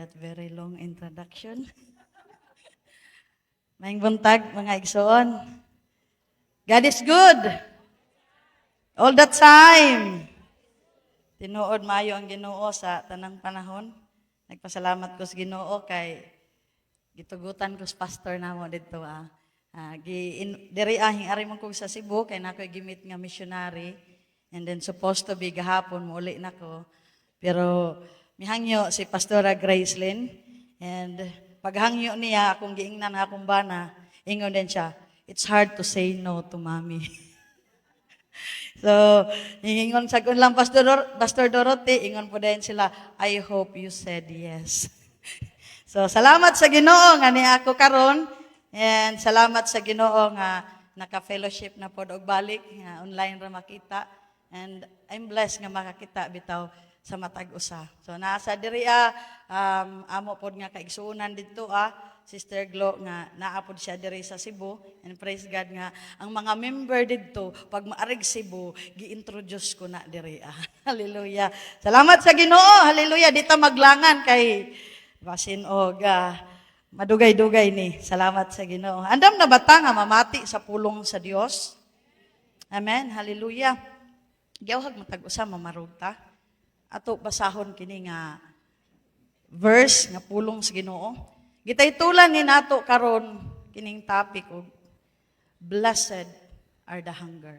that very long introduction. Maayong buntag, mga igsoon. God is good. All the time. Tinuod maayo ang Ginoo sa tanang panahon. Nagpasalamat ko sa Ginoo kay gitugutan ko sa pastor namo dito. Diri ari man ko sa Cebu kay nako gimit nga missionary. And then supposed to be gahapon muli nako. Pero mihangyo si Pastora Gracelyn. And paghangyo niya akong giingnan akong bana, ingon din siya, it's hard to say no to mommy. So, ingon sa kun lang Pastor Dorothy, ingon po din sila, I hope you said yes. So, salamat sa Ginoo nga ni ako karon, and salamat sa Ginoo nga naka-fellowship na pod og balik nga online ra makita, and I'm blessed nga makakita bitaw sa matag usa. So nasa diri amo pod nga kaigsuonan didto Sister Glo nga naa pod siya diri sa Cebu, and praise God nga ang mga member didto pag maarig Cebu gi-introduce ko na diri. Hallelujah. Salamat sa Ginoo. Hallelujah. Dita maglangan kay basin og madugay-dugay ni. Salamat sa Ginoo. Andam na bata nga mamati sa pulong sa Dios. Amen. Hallelujah. Giyawhag matag usa mamarog ta. Ato basahon kini nga verse nga pulong sa Ginoo. Gitaytulan ni nato karon kining topic og blessed are the hunger.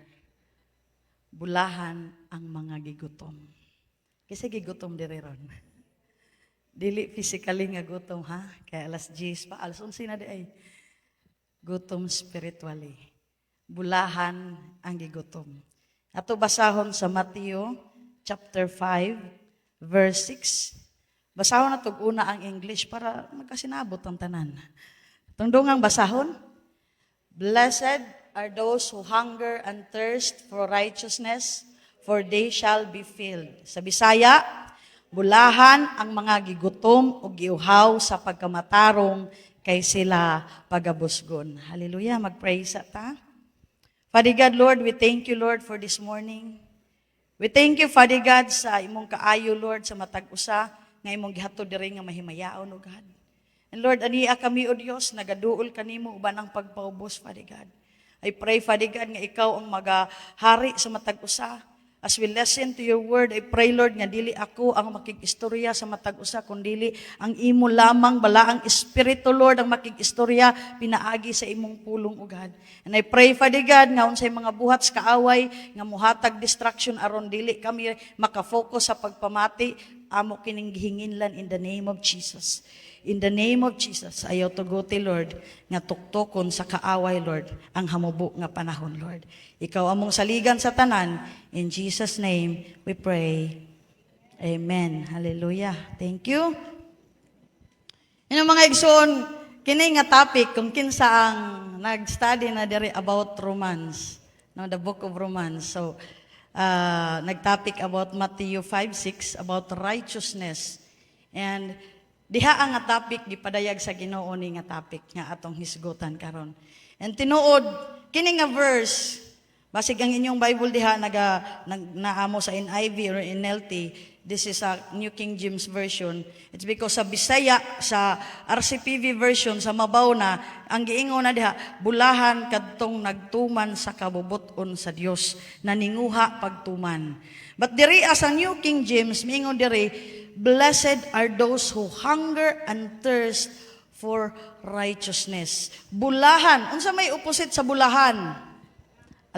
Bulahan ang mga gigutom. Kasi gigutom diri ron. Dili physically nga gutom kay alas 10 pa, alas 11 na di ay. Gutom spiritually. Bulahan ang gigutom. Ato basahon sa Mateo chapter 5 verse 6. Basahon na tug una ang English para magkasinabot ang tanan. Tungdungang basahon. Blessed are those who hunger and thirst for righteousness, for they shall be filled. Sa Bisaya, bulahan ang mga gigutom o giuhaw sa pagkamatarong kay sila pagabusgon. Hallelujah. Mag-pray sa ta. Father God, Lord, we thank you, Lord, for this morning. We thank you, Father God, sa imong kaayo, Lord, sa matag-usa, nga imong gihatod diri nga mahimayaon, O God. And Lord, ania kami, O Dios, nagaduol kanimo uban ang pagpaubos, Father God. I pray, Father God, nga ikaw ang magahari sa matag-usa. As we listen to your word, I pray, Lord, nga dili ako ang makikistorya sa matag-usa, kundi ang imo lamang bala ang Espiritu, Lord, ang makikistorya pinaagi sa imong pulong, O God. And I pray, Father God, nga unsay mga buhat sa kaaway, nga muhatag distraction aron dili kami makafocus sa pagpamati, amo kining gihinginlan in the name of Jesus. In the name of Jesus, ayaw tuguti, Lord, nga tuktukon sa kaaway, Lord, ang hamubo nga panahon, Lord. Ikaw among saligan sa tanan. In Jesus' name, we pray. Amen. Hallelujah. Thank you. Yung mga igsoon, kini nga topic, kung kinsa ang nag-study na diri about Romans, no, the book of Romans. So, nag-topic about Matthew 5:6, about righteousness. And diha ang nga topic gipadayag sa Ginoo ni nga topic nga atong hisgutan karon. And tinuod kini nga verse basig ang inyong Bible diha naamo sa NIV or NLT. This is a New King James Version. It's because sa Bisaya, sa RCPV version, sa mabaw na, ang giingon na diha, bulahan kadtong nagtuman sa kabubuton sa Dios, naninguha pagtuman. But diri as a New King James, miingon diri, blessed are those who hunger and thirst for righteousness. Bulahan. Unsa may opposite sa bulahan?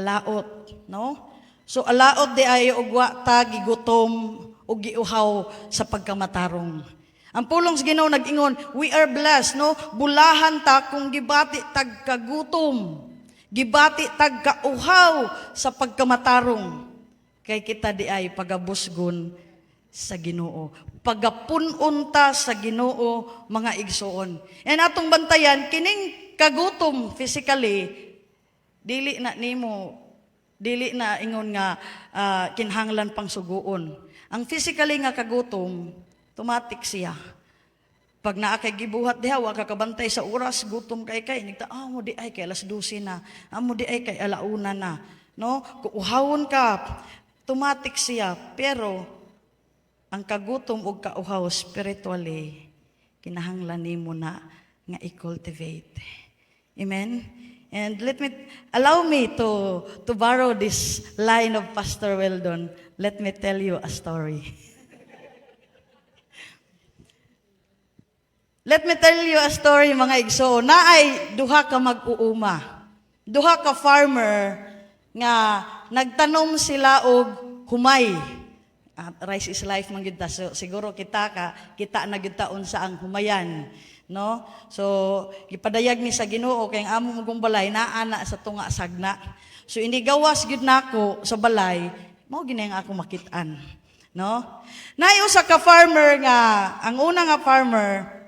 Alaot, no? So alaot di ay ugwa ta gigutom o giuhaw sa pagkamatarong. Ang pulong sa Ginoo nag-ingon, we are blessed, no? Bulahan ta kung gibati tag kagutom, gibati tag kauhaw sa pagkamatarong. Kay kita di ay pagabusgon sa Ginoo. Pagapunon ta sa Ginoo, mga igsoon. And atong bantayan, kining kagutom physically, dili na ingon nga kinhanglan pang suguon. Ang physically nga kagutom, automatic siya. Pag naa kay gibuhat diha, wa ka kabantay sa oras, gutom kay nigta, mo di ay kay alas 12 na, mo di ay kay alauna na. No? Kuuhawon ka, automatic siya. Pero ang kagutom o kauhaw spiritually, kinahanglan nimo na nga i-cultivate. Amen? And allow me to borrow this line of Pastor Weldon. Let me tell you a story. Let me tell you a story, mga igsoon. Naay duha ka mag-uuma. Duha ka farmer nga nagtanom sila og humay. Rice is life man gyud ta. So, siguro kita na gyud taon sa ang humayan, no? So gipadayag ni sa Ginoo kay ang amo mong balay naa na sa tunga sagna. So ini gawas gyud nako sa balay, mao gini ang ako makit-an, no? Naay usa ka farmer nga, ang una nga farmer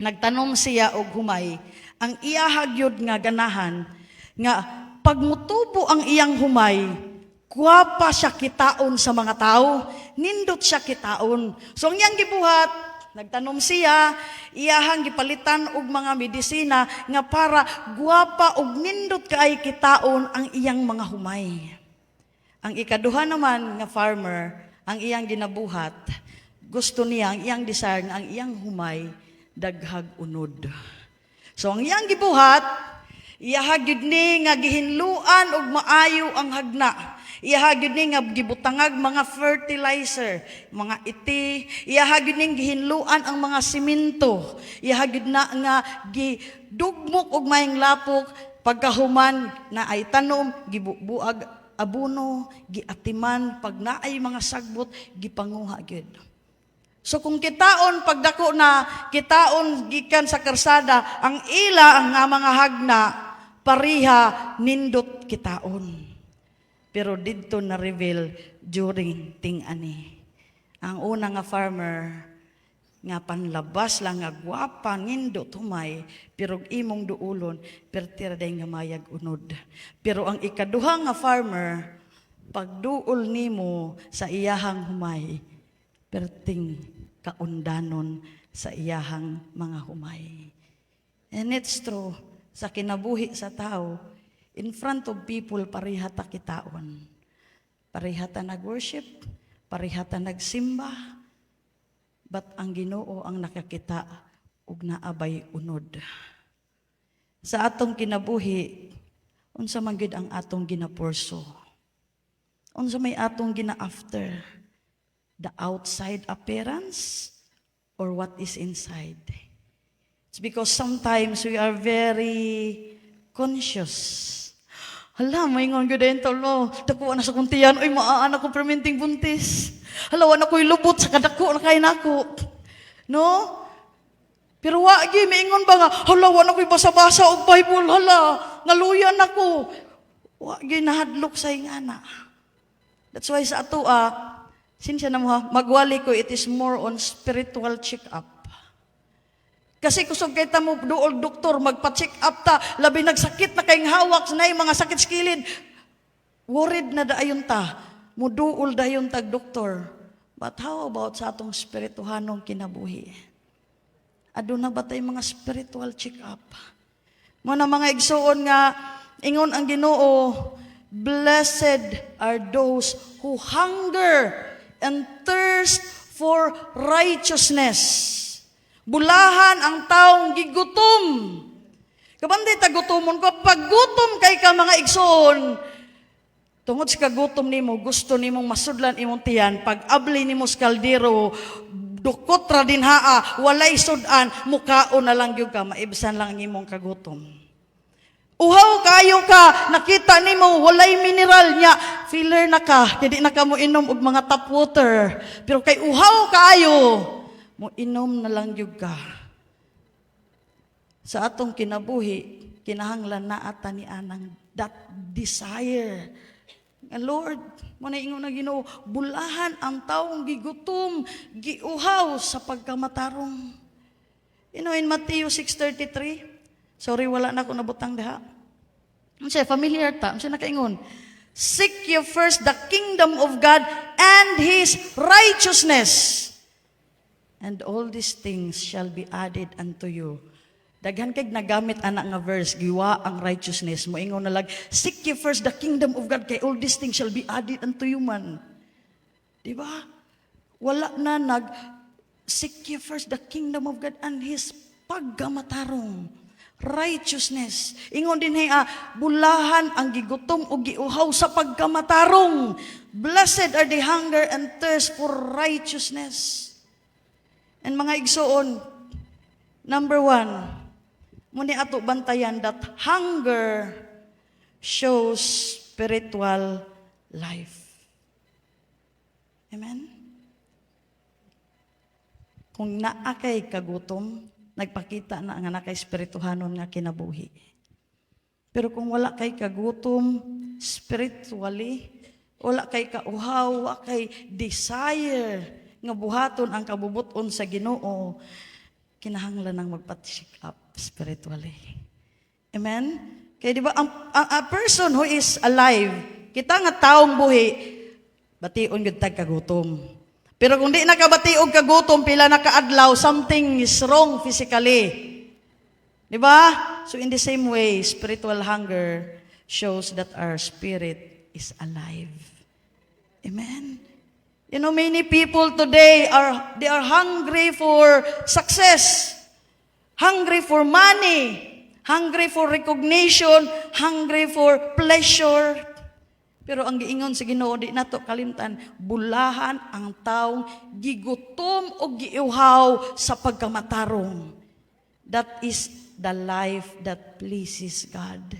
nagtanom siya og humay. Ang iya hagyod nga ganahan nga pag mutubo ang iyang humay, guwapa siya kitaon sa mga tao, nindot siya kitaon. So ang iyang gibuhat, nagtanom siya, iyahang gipalitan og mga medisina nga para guwapa og nindot kaay kitaon ang iyang mga humay. Ang ikaduha naman nga farmer, ang iyang ginabuhat, gusto niya, ang iyang desire nga ang iyang humay daghag unod. So ang iyang gibuhat, iyahagyud ni nga gihinluan og maayo ang hagna. Iyahagyud ni nga gibutangag mga fertilizer, mga iti. Iyahagyud ni gihinluan ang mga simento. Iyahagyud na nga gidugmok og mayang lapok pagkahuman na ay tanom, gibubuag abono, giatiman, pag naay mga sagbot, gipanguha gyud. So kung kitaon pagdako na kitaon gikan sa karsada, ang ila ang nga mga hagna pariha nindot kitaon. Pero didto na reveal during ting-ani. Ang una nga farmer nga panlabas lang nga gwapa nindot humay, pero imong duulon pertira day nga mayag unod. Pero ang ikaduha nga farmer pagduol nimo sa iyahang humay, perting kaundanon sa iyahang mga humay. And it's true, sa kinabuhi sa tao, in front of people, parihata kitaon. Parihata nag-worship, parihata nagsimba, but ang Ginoo ang nakakita ug naabay unod. Sa atong kinabuhi, unsa man gyud ang atong ginapurso? Unsa may atong gina-after? The outside appearance or what is inside? It's because sometimes we are very conscious. Hala, maingon ko din to, no? Dakuan na sa kuntiyan, oy, maaan ako perminting buntis. Halawan ako'y lubot sa kadako na kain ako. No? Pero wagi, maingon ba nga, halawan ako'y basa-basa og Bible, hala, ngaluyan ako. Wagi, nahadlok sa ingana. That's why sa ato, sinsya na mo ha, magwali ko, it is more on spiritual check-up. Kasi kusog kita mo dool doktor, magpa-check up ta, labi nagsakit na kayong hawak, na yung mga sakit sa kilid. Worried na daayon ta, muduol dayon tag doktor. But how about sa atong spirituhanong kinabuhi? Aduna ba tayo mga spiritual check-up? Muna mga igsuon nga, ingon ang Ginoo, blessed are those who hunger and thirst for righteousness. Bulahan ang taong gigutom. Kabandi tagutomon ko, pag gutom kay ka mga igsoon, tungod sa kagutom nimo, gusto nimong masudlan imong tiyan, pag abli nimo sa kaldero, dukot ra din haa, walay sudan, mukaon na lang yung ka, maibsan lang imong kagutom. Uhaw kayo ka, nakita nimo walay mineral niya, filler na ka, hindi na ka mo inom og mga tap water. Pero kay uhaw kayo, mo inom na lang yung ka. Sa atong kinabuhi, kinahanglan na ata ni anang that desire. Lord, mo na ingon na Ginoo, bulahan ang taong gigutom, giuhaw sa pagkamatarong. You know, in Matthew 6:33, sorry, wala na ako nabutang daha. Ano siya, familiar ta? Ano siya nakaingon? Seek ye first the kingdom of God and His righteousness, and all these things shall be added unto you. Daghan kay nagamit anak nga verse, giwa ang righteousness. Moingon na lang, seek ye first the kingdom of God, kay all these things shall be added unto you man. Diba? Wala na Seek ye first the kingdom of God and His pagkamatarong. Righteousness. Ingon din bulahan ang gigutom o giuhaw sa pagkamatarong. Blessed are the hunger and thirst for righteousness. And mga igsoon, number 1, muni ato bantayan that hunger shows spiritual life. Amen? Kung naakay kagutom, nagpakita na nga nakay spirituhanon nga kinabuhi. Pero kung wala kay kagutom, spiritually, wala kay kauhaw, wala kay desire, nga buhaton ang kabubuton sa Ginoo, kinahanglan nang magpa-check up spiritually. Amen? Kaya di ba, a person who is alive, kita nga taong buhi, bation yun tag kagutom. Pero kung di nakabati og kagutom, pila nakaadlaw, something is wrong physically. Di ba? So in the same way, spiritual hunger shows that our spirit is alive. Amen? You know, many people today they are hungry for success, hungry for money, hungry for recognition, hungry for pleasure. Pero ang giingon sa Ginoo, di nato kalimtan, bulahan ang taong gigutom o giuhaw sa pagkamatarong. That is the life that pleases God.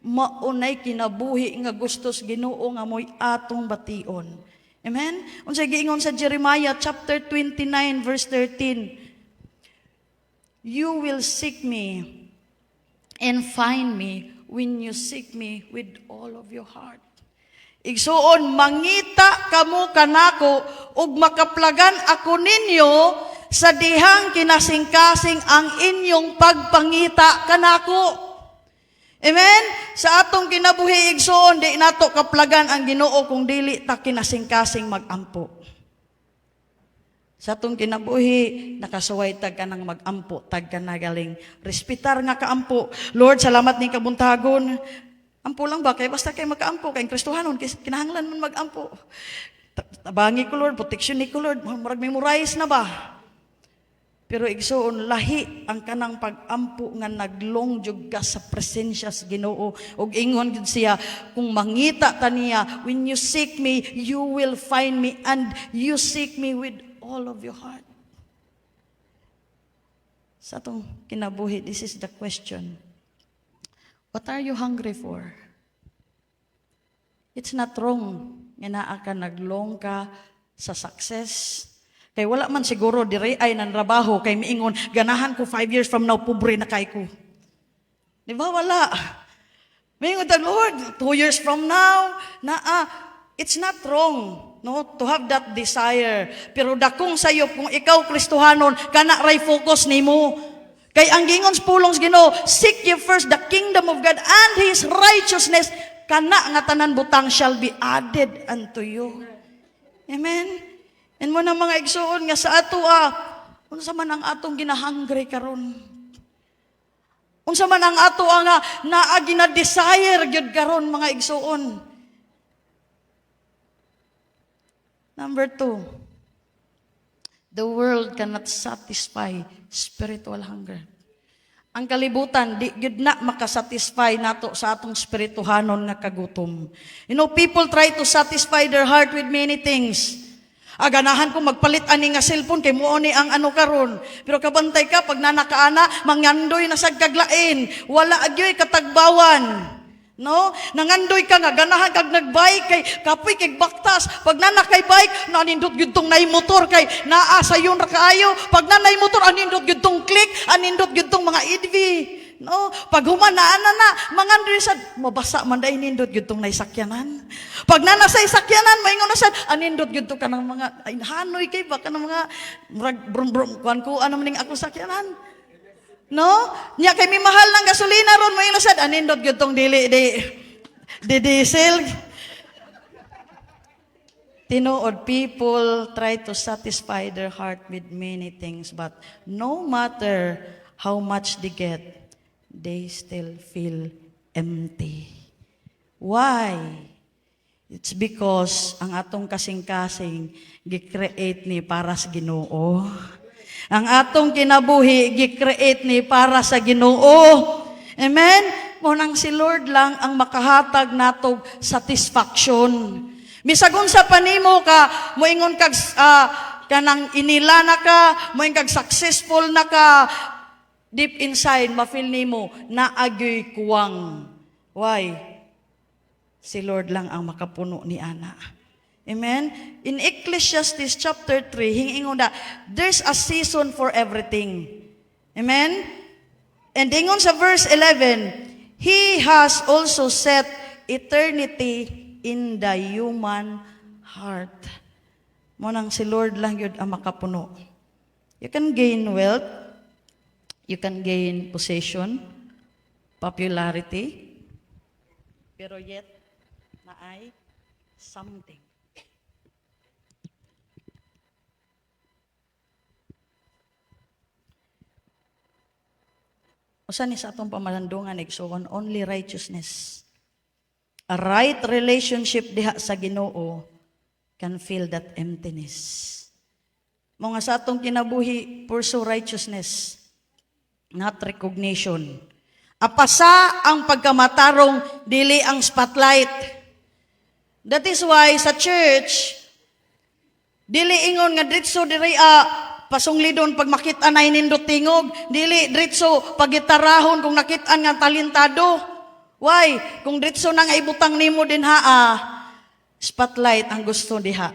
Maunay kinabuhi nga gustos Ginoo nga mo'y atong bation. Amen? Unsay giingon sa Jeremiah chapter 29 verse 13. You will seek me and find me when you seek me with all of your heart. Igsuon, mangita kamo kanako ug makaplagan ako ninyo sa dihang kinasing-kasing ang inyong pagpangita kanako. Amen? Sa atong kinabuhi igsuon, di nato kaplagan ang Ginoo kung dili ta kinasing-kasing magampo. Sa atong kinabuhi, nakasuway tag ka ng magampo, tag ka na galing respetar nga kaampo. Lord, salamat ning kabuntagon. Ampo lang ba? Kaya basta kayo magkaampo, kayong Kristohanon, kinahanglan man mag-ampo. Tabangi ko, Lord, protection ni ko, Lord, marag memorize na ba? Pero igsoon, lahi ang kanang pag-ampo nga naglongjog ka sa presensya sa Ginoo. Og ingon gid siya, kung mangita ta niya, when you seek me, you will find me, and you seek me with all of your heart. Sa atong kinabuhi, this is the question. What are you hungry for? It's not wrong nga naa ka naglong ka sa success. Kay wala man siguro dire ay nan trabaho kay miingon ganahan ko 5 years from now pobre na kay ko. Di ba wala? Miingon the Lord 2 years from now it's not wrong no to have that desire. Pero dakong sayop kung ikaw Kristohanon kana ray focus nimo. Kay ang gingon sa pulong sa Ginoo, seek ye first the kingdom of God and His righteousness, kana nga tanan butang shall be added unto you. Amen? And mo na mga igsuon nga sa ato unsa man ang atong ginahangry karon. Unsa man ang ato nga naa gina-desire gyud karon mga igsuon. Number 2. The world cannot satisfy spiritual hunger. Ang kalibutan, di gid na makasatisfy nato sa atong spirituhanon nga kagutom. You know, people try to satisfy their heart with many things. Ganahan ko magpalit ani nga cellphone kay muo ni ang ano karon. Pero kabantay ka pag nanakaana, mangandoy na sad kaglain. Wala agyoy katagbawan. No? Nangandoy ka nga, ganahan kag nagbike kay kapoy kay baktas. Pag nanakay bike, nanindot gyud tong nay motor kay naa sayon ra kaayo. Pag nanay motor anindot gyud tong click, anindot gyud tong mga EDV. No? Pag humanaan na, mangandoy sad mabasa man dai nindot gyud tong nay sakyanan. Pag nanasay sakyanan, maingon na sad anindot gyud tong kanang mga ay hanoy kay ba kanang mga brum brum kuan ko ano maning ako sakyanan. No? Nya kay mi mahal ng gasolina ron mo ilusad anindot gyud tong dili di diesel. Tinuod, people try to satisfy their heart with many things, but no matter how much they get, they still feel empty. Why? It's because ang atong kasing-kasing gi-create ni para sa Ginoo. Ang atong kinabuhi gi-create ni para sa Ginoo. Amen? Munang si Lord lang ang makahatag natog satisfaction. Misagon sa panimo ka, moingon kag kanang inila na ka, moingon kag successful na ka, deep inside ma-feel nimo na agoy kuwang. Why? Si Lord lang ang makapuno ni ana. Amen? In Ecclesiastes chapter 3, hingingon na, there's a season for everything. Amen? And ingon sa verse 11, He has also set eternity in the human heart. Munang si Lord lang yun ang makapuno. You can gain wealth, you can gain possession, popularity, pero yet, na ay something. Usa ni sa atong pamalandungan igsoon, only righteousness. A right relationship diha sa Ginoo can fill that emptiness. Mga sa atong kinabuhi, pursue righteousness, not recognition. Apasa ang pagkamatarong, dili ang spotlight. That is why sa church, dili ingon nga ditso diri pasunglidon pag makita na inindot tingog, dili ditso pagitarahon kung nakita nga talentado. Why? Kung ditso na nga ibutang nimo din spotlight ang gusto diha.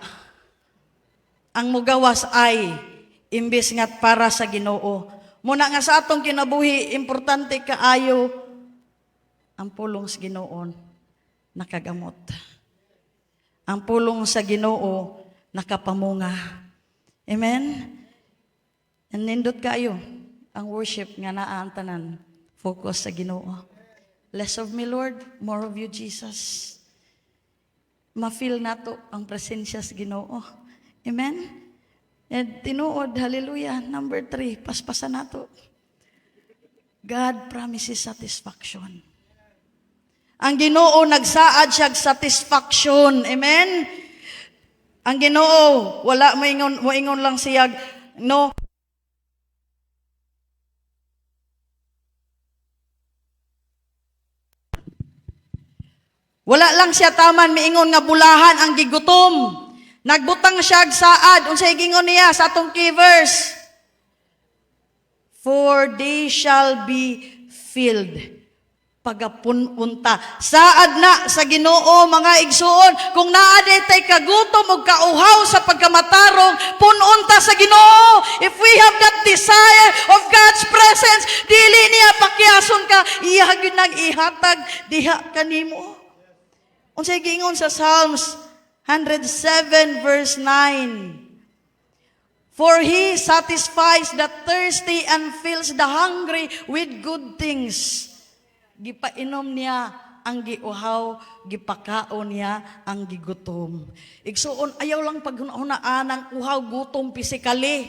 Ang mugawas ay imbes nga para sa Ginoo. Muna nga sa atong kinabuhi, importante kaayo ang pulong sa Ginoo nakagamot. Ang pulong sa Ginoo nakapamunga. Amen? And nindot kayo ang worship nga naa ang tanan. Focus sa Ginoo. Less of me, Lord, more of you, Jesus. Ma-feel nato ang presensya sa Ginoo. Amen? And tinuod, hallelujah, number 3, paspasan nato. God promises satisfaction. Ang Ginoo nagsaad siya satisfaction. Amen? Ang Ginoo, wala moingon lang siya, no? Wala lang siya taman miingon nga bulahan ang gigutom. Nagbutang siya saad. Unsay gingon niya sa atong key verse? For they shall be filled. Pagapununta. Saad na sa Ginoo mga igsuon. Kung naaday tay kagutom o kauhaw sa pagkamatarong, pununta sa Ginoo. If we have that desire of God's presence, dili niya pakyason ka, iyagin nang ihatag, diha kanimo. Unsay gingon sa Psalms 107 verse 9. For He satisfies the thirsty and fills the hungry with good things. Gipainom niya ang giuhaw, gipakaon niya ang gigutom. Igsuon, ayaw lang paghuna-hunaan ang uhaw, gutom physically.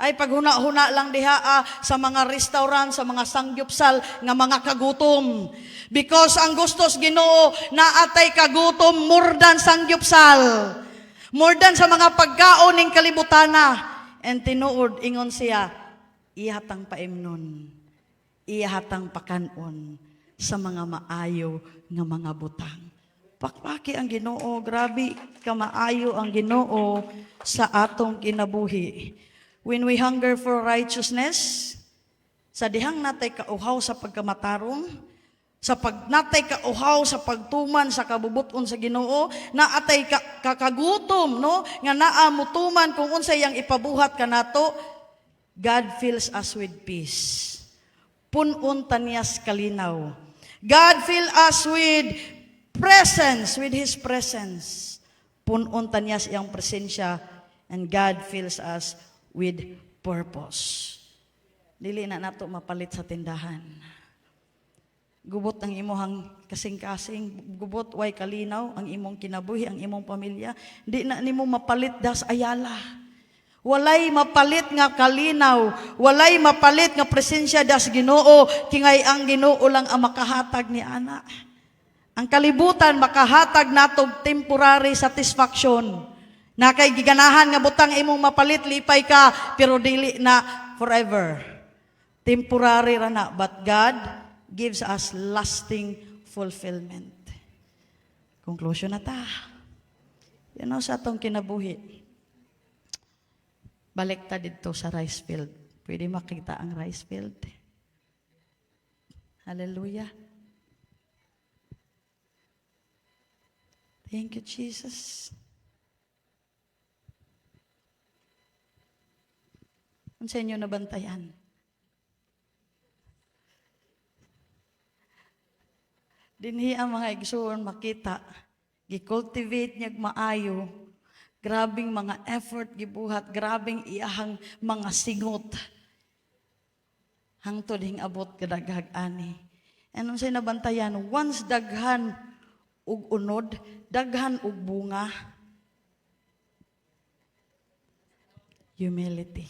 Ay paghuna-huna lang diha sa mga restaurant, sa mga sangyupsal nga mga kagutom. Because ang gustos Ginoo naatay kagutom more than sangyupsal. More than sa mga pagkaon ning kalibutana. And tinuod ingon siya, ihatang paimnon, ihatang pakanon sa mga maayo nga mga butang. Pakpaki ang Ginoo, grabe ka maayo ang Ginoo sa atong kinabuhi. When we hunger for righteousness, sa dihang natay kauhaw sa pagkamatarong, sa natay kauhaw sa pagtuman sa kabubuton sa Ginoo, naatay kakagutom, no? Nga naa mutuman kung unsay yang ipabuhat kanato, God fills us with peace. Punon tanyas kalinaw. God fill us with presence, with His presence. Punon tanyas iyang presensya, and God fills us with purpose. Dili na nato mapalit sa tindahan. Gubot ang imong kasing-kasing, gubot way kalinaw ang imong kinabuhi, ang imong pamilya. Di na nimo mapalit das ayala. Walay mapalit nga kalinaw, walay mapalit nga presensya das Ginoo, kingay ang Ginoo lang ang makahatag ni ana. Ang kalibutan makahatag natog temporary satisfaction. Na kay giganahan nga butang imong mapalit lipay ka pero dili na forever. Temporary ra na, but God gives us lasting fulfillment. Conclusion na ta. Yan sa atong kinabuhi. Balik ta dito sa rice field. Pwede makita ang rice field. Hallelujah. Thank you, Jesus. Ang sa inyo nabantayan. Dinhi ang mga igsoon makita, gi-cultivate niyag maayo, grabing mga effort gibuhat, grabing iyahang mga singot. Hangtod hing abot kadaghag ani. Anong say nabantayan, once daghan ug unod, daghan ug bunga. Humility.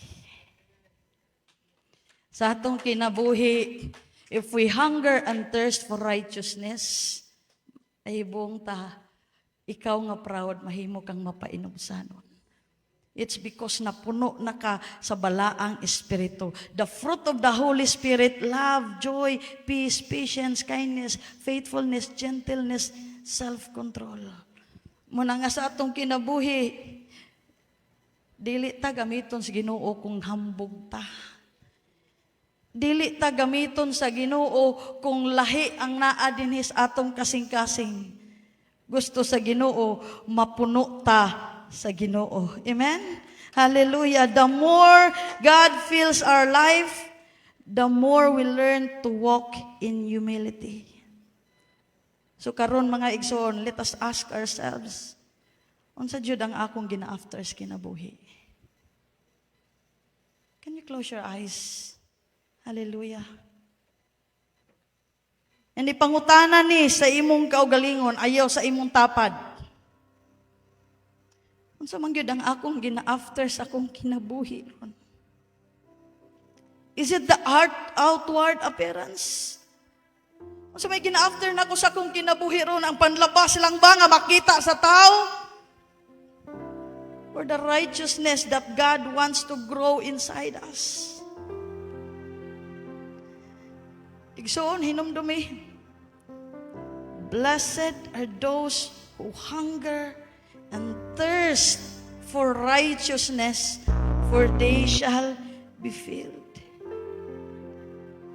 Sa atong kinabuhi, if we hunger and thirst for righteousness, ay buong ta, ikaw nga proud, mahimo kang mapainumsanon. It's because napuno na ka sa balaang espiritu. The fruit of the Holy Spirit, love, joy, peace, patience, kindness, faithfulness, gentleness, self-control. Muna nga sa atong kinabuhi, dili ta gamiton sa Ginoo kung hambog ta. Dili ta gamiton sa Ginoo kung lahi ang naa dinhi sa atong kasing-kasing. Gusto sa Ginoo, mapuno ta sa Ginoo. Amen? Hallelujah. The more God fills our life, the more we learn to walk in humility. So karon mga igsoon, let us ask ourselves, unsa jud ang akong gina-after sa kinabuhi? Can you close your eyes? Hallelujah. And ipangutana ni sa imong kaugalingon, ayaw sa imong tapad. Unsa man gyud ang akong gina-after sa akong kinabuhi ron? Is it the outward appearance? Unsa may gina-after nako sa akong kinabuhi ron, ang panlabas lang ba nga makita sa tao? Or the righteousness that God wants to grow inside us? Igsoon, hinumdumi. Blessed are those who hunger and thirst for righteousness, for they shall be filled.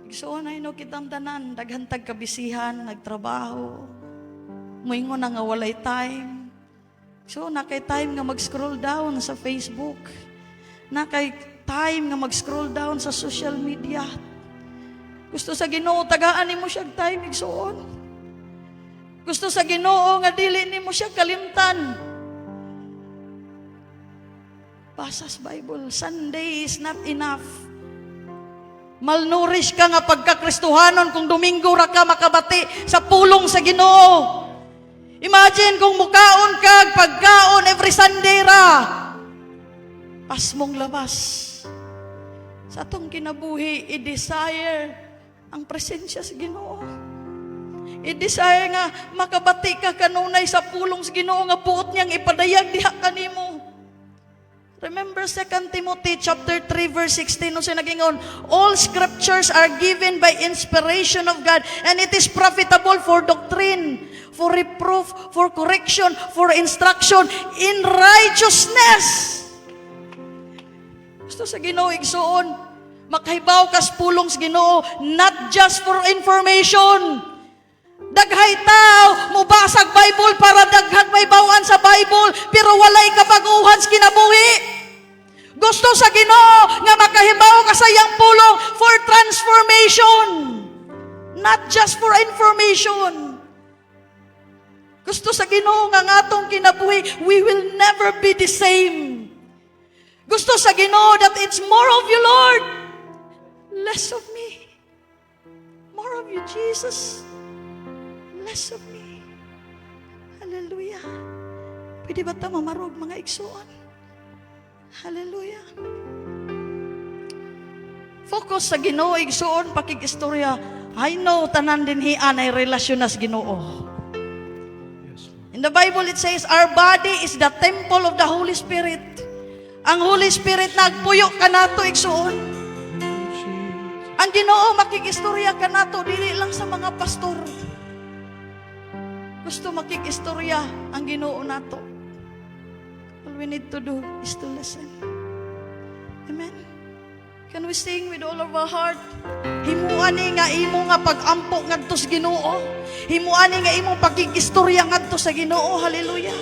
Igsoon, ay no kitang tanan, daghantag kabisihan, nagtrabaho, moingon na nga walay time. So, nakay time nga mag-scroll down sa Facebook. Nakay time nga mag-scroll down sa social media. Gusto sa Ginoo, tagaan nimo siya time, igsoon. Gusto sa Ginoo, nga dili nimo siya kalimtan. Basa sa Bible, Sunday is not enough. Malnourished ka nga pagkakristuhanon kung Domingo ra ka makabati sa pulong sa Ginoo. Imagine kung mukaon kag pagkaon every Sunday ra. Pasmong labas. Sa atong kinabuhi, i-desire ang presensya sa Ginoo. I-desire nga makabati ka kanunay sa pulong sa Ginoo nga buot niyang ipadayag diha kanimo. Remember 2 Timothy chapter 3 verse 16 no siya nagingon, all scriptures are given by inspiration of God and it is profitable for doctrine, for reproof, for correction, for instruction in righteousness. Gusto sa Ginoo igsuon, makahibaw kas pulong sa Ginoo, not just for information. Daghay tao, mubasag Bible para daghag may bawaan sa Bible, pero walay kabaguhan sa kinabuhi. Gusto sa Ginoo nga makahibaw ka sa iyang pulong for transformation, not just for information. Gusto sa Ginoo nga atong kinabuhi, we will never be the same. Gusto sa Ginoo that it's more of you, Lord, less of me. More of you, Jesus, less of me. Hallelujah. Pwede ba ito mamarog mga igsuon? Hallelujah. Focus sa Ginoo, igsuon, pakig-istorya. I know, tanan din hian ay relasyon na sa Ginoo. In the Bible it says, our body is the temple of the Holy Spirit. Ang Holy Spirit nagpuyo ka nato igsuon. Ang Ginoo makikistorya ka nato dili lang sa mga pastor. Gusto makikistorya ang Ginoo nato. All we need to do is to listen. Amen. Can we sing with all of our heart? Himuani nga imo nga pag-ampo ngadto sa Ginoo. Himuani nga imong pakikistorya ngadto sa Ginoo. Hallelujah.